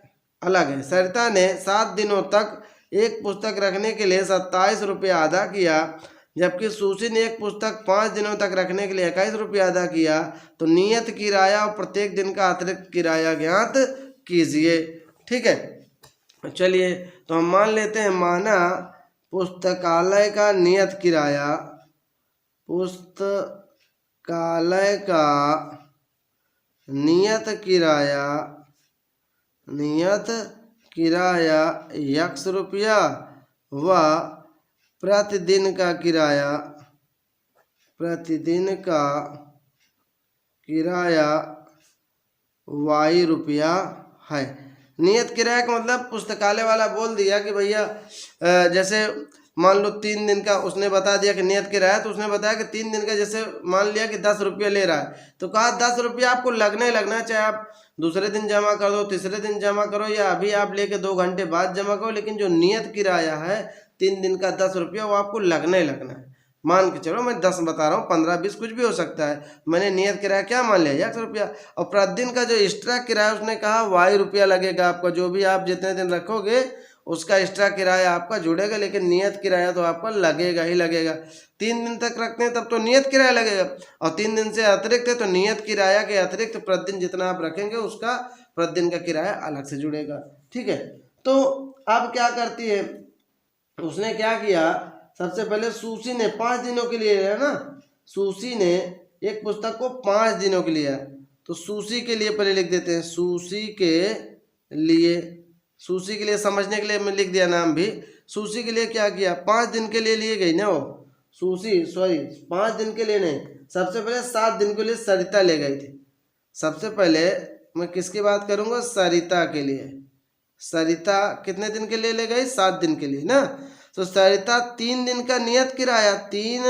अलग है। सरिता ने 7 दिनों तक एक पुस्तक रखने के लिए 27 रुपया अदा किया, जबकि सुशी ने एक पुस्तक 5 दिनों तक रखने के लिए 21 रुपया अदा किया। तो नियत किराया और प्रत्येक दिन का अतिरिक्त किराया ज्ञात कीजिए, ठीक है। चलिए तो हम मान लेते हैं, माना पुस्तकालय का नियत किराया, पुस्तकालय का नियत किराया x रुपया व प्रतिदिन का किराया y रुपया है। नियत किराया का मतलब पुस्तकालय वाला बोल दिया कि भैया जैसे मान लो 3 दिन का उसने बता दिया कि नियत किराया, तो उसने बताया कि 3 दिन का, जैसे मान लिया कि 10 रुपया ले रहा है, तो कहा 10 रुपया आपको लगना ही लगना, चाहे आप दूसरे दिन जमा कर दो, तीसरे दिन जमा करो, या अभी आप लेके 2 घंटे बाद जमा करो, लेकिन जो नियत किराया है 3 दिन का 10 रुपया वो आपको लगना ही लगना है। मान के चलो मैं 10 बता रहा हूँ, 15 20 कुछ भी हो सकता है, मैंने नियत किराया क्या मान लिया 100 रुपया। और प्रतिदिन का जो एक्स्ट्रा किराया उसने कहा y रुपया लगेगा आपका, जो भी आप जितने दिन रखोगे उसका एक्स्ट्रा किराया आपका जुड़ेगा, लेकिन नियत किराया तो आपका लगेगा ही लगेगा। 3 दिन तक रखते हैं तब तो नियत किराया लगेगा, और 3 दिन से अतिरिक्त है तो नियत किराया के अतिरिक्त प्रतिदिन जितना आप रखेंगे उसका प्रतिदिन का किराया अलग से जुड़ेगा, ठीक है। तो अब क्या करती है, उसने क्या किया, सबसे पहले सुशी ने 5 दिनों के लिए लिया ना, सुशी ने एक पुस्तक को 5 दिनों के लिए, तो सुशी के लिए पहले लिख देते हैं, सुशी के लिए समझने के लिए मैं लिख दिया नाम भी। सुशी के लिए क्या किया, 5 दिन के लिए लिए गई ना वो सुशी, सॉरी 5 दिन के लिए नहीं, सबसे पहले 7 दिन के लिए सरिता ले गई थी। सबसे पहले मैं किसकी बात करूंगा, सरिता के लिए। सरिता कितने दिन के लिए ले गई, 7 दिन के लिए ना। तो सरिता 3 दिन का नियत किराया, 3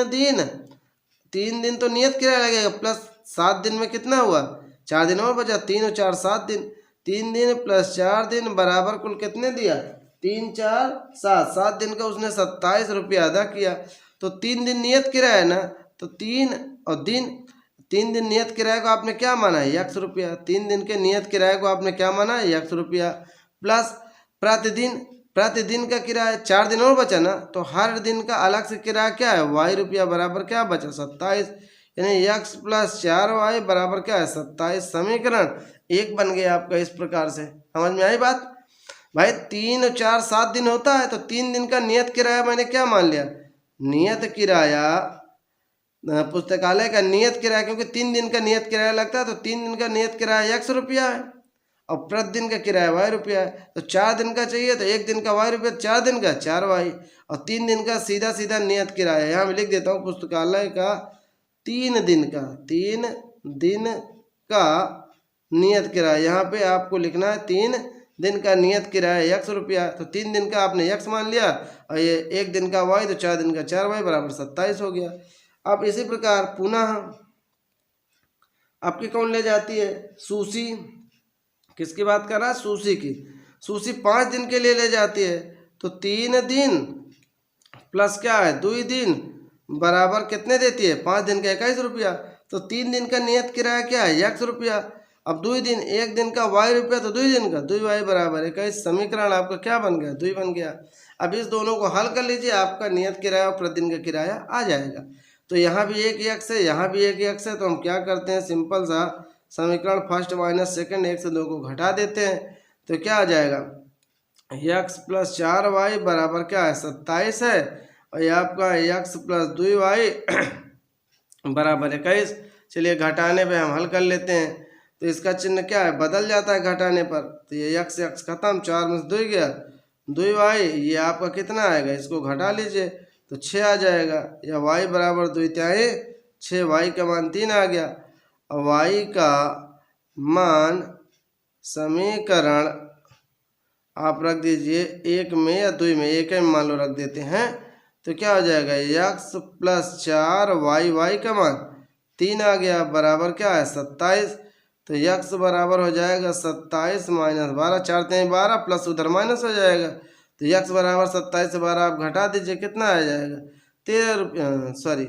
दिन तो नियत किराया लगेगा, प्लस 7 दिन में कितना हुआ, 4 दिन और बचा, 3 और 4 7 दिन, 3 दिन प्लस 4 दिन बराबर कुल कितने दिया, 3 4 7, 7 दिन का उसने 27 रुपया अदा किया। तो 3 दिन नियत किराया है ना, तो 3 दिन नियत किराए को आपने क्या माना है 100 रुपया, 3 दिन के नियत किराए को आपने क्या माना है 100 रुपया, प्लस प्रतिदिन का किराया 4 दिन और बचा ना, तो हर दिन का अलग से किराया क्या है y रुपया बराबर क्या बचा 27, यानी x प्लस 4y बराबर क्या है 27। समीकरण 1 बन गया आपका। इस प्रकार से समझ में आई बात भाई। 3 और 4 7 दिन होता है, तो 3 दिन का नियत किराया मैंने क्या मान लिया, नियत किराया पुस्तकालय का नियत किराया, क्योंकि 3 दिन का नियत किराया लगता है, तो 3 दिन का नियत किराया 100 रुपया है और प्रतिदिन का किराया y रुपया है। तो 4 दिन का चाहिए तो 1 दिन का y रुपया, 4 दिन का 4y, और 3 दिन का सीधा नियत किराया। यहाँ मैं लिख देता हूँ पुस्तकालय का 3 दिन का नियत किराया, यहाँ पे आपको लिखना है 3 दिन का नियत किराया 100 रुपया। तो 3 दिन का आपने x मान लिया और ये 1 दिन का y, तो 4 दिन का 4y बराबर 27 हो गया। अब इसी प्रकार पुनः आपकी कौन ले जाती है, सुशी। किसकी बात कर रहा है, सुशी की। सुशी 5 दिन के लिए ले जाती है, तो 3 दिन प्लस क्या है 2 दिन बराबर कितने देती है 5 दिन का 21 रुपया। तो 3 दिन का नियत किराया क्या है 100 रुपया। अब 2 दिन, 1 दिन का y रुपया, तो 2 दिन का 2y बराबर 21। समीकरण आपका क्या बन गया 2 बन गया। अब इस दोनों को हल कर लीजिए, आपका नियत किराया और प्रतिदिन का किराया आ जाएगा। तो यहाँ भी एक x है, यहाँ भी एक x है, तो हम क्या करते हैं सिंपल सा समीकरण फर्स्ट माइनस सेकंड 1 से 2 को घटा देते हैं, तो क्या आ जाएगा x प्लस 4y बराबर क्या है 27 है, और ये आपका x प्लस 2y बराबर 21। चलिए घटाने पे हम हल कर लेते हैं। तो इसका चिन्ह क्या है, बदल जाता है घटाने पर। तो ये x से x खत्म, 4 में से 2 गया, 2y, ये आपका कितना आएगा, इसको घटा लीजिए तो 6 आ जाएगा, या y बराबर 2 तिहाई 6, y का मान 3 आ गया। और y का मान समीकरण आप रख दीजिए 1 में या 2 में, 1 में मान लो रख देते हैं, तो क्या हो जाएगा, x + 4 y का मान 3 आ गया, बराबर क्या है 27। तो x बराबर हो जाएगा 27 - 12, 4 तिहाई 12 प्लस उधर माइनस हो जाएगा। तो x बराबर 27 से 12 आप घटा दीजिए, कितना आ जाएगा, 13 रुपया, सॉरी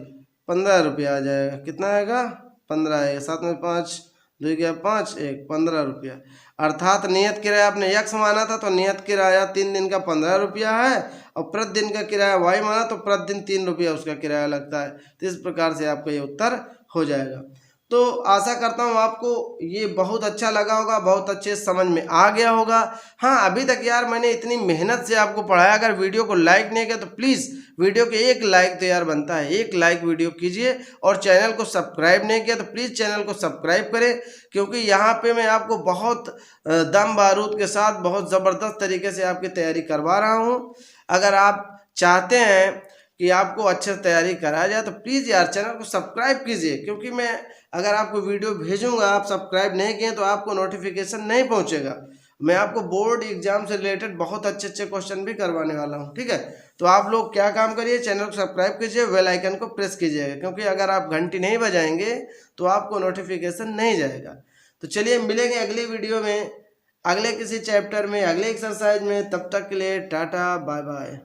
15 रुपया आ जाएगा। कितना आएगा, 15 आएगा। 7 में 5, 2 गया 5, 1, 15 रुपया। अर्थात नियत किराया आपने x माना था तो नियत किराया 3 दिन का 15 रुपया है, और प्रतिदिन का किराया y माना तो प्रतिदिन 3 रुपया उसका किराया लगता है। तो इस प्रकार से आपका ये उत्तर हो जाएगा। तो आशा करता हूँ आपको ये बहुत अच्छा लगा होगा, बहुत अच्छे समझ में आ गया होगा। हाँ, अभी तक यार मैंने इतनी मेहनत से आपको पढ़ाया, अगर वीडियो को लाइक नहीं किया तो प्लीज़ वीडियो के एक लाइक तो यार बनता है, एक लाइक वीडियो कीजिए। और चैनल को सब्सक्राइब नहीं किया तो प्लीज़ चैनल को सब्सक्राइब करें, क्योंकि यहाँ पे मैं आपको बहुत दम बारूद के साथ बहुत ज़बरदस्त तरीके से आपकी तैयारी करवा रहा हूँ। अगर आप चाहते हैं कि आपको अच्छे से तैयारी कराया जाए तो प्लीज़ यार चैनल को सब्सक्राइब कीजिए, क्योंकि मैं अगर आपको वीडियो भेजूंगा, आप सब्सक्राइब नहीं किए तो आपको नोटिफिकेशन नहीं पहुंचेगा। मैं आपको बोर्ड एग्जाम से रिलेटेड बहुत अच्छे अच्छे क्वेश्चन भी करवाने वाला हूं, ठीक है। तो आप लोग क्या काम करिए, चैनल को सब्सक्राइब कीजिए, बेल आइकन को प्रेस कीजिएगा, क्योंकि अगर आप घंटी नहीं बजाएंगे तो आपको नोटिफिकेशन नहीं जाएगा। तो चलिए मिलेंगे अगली वीडियो में, अगले किसी चैप्टर में, अगले एक्सरसाइज में। तब तक के लिए टाटा बाय बाय।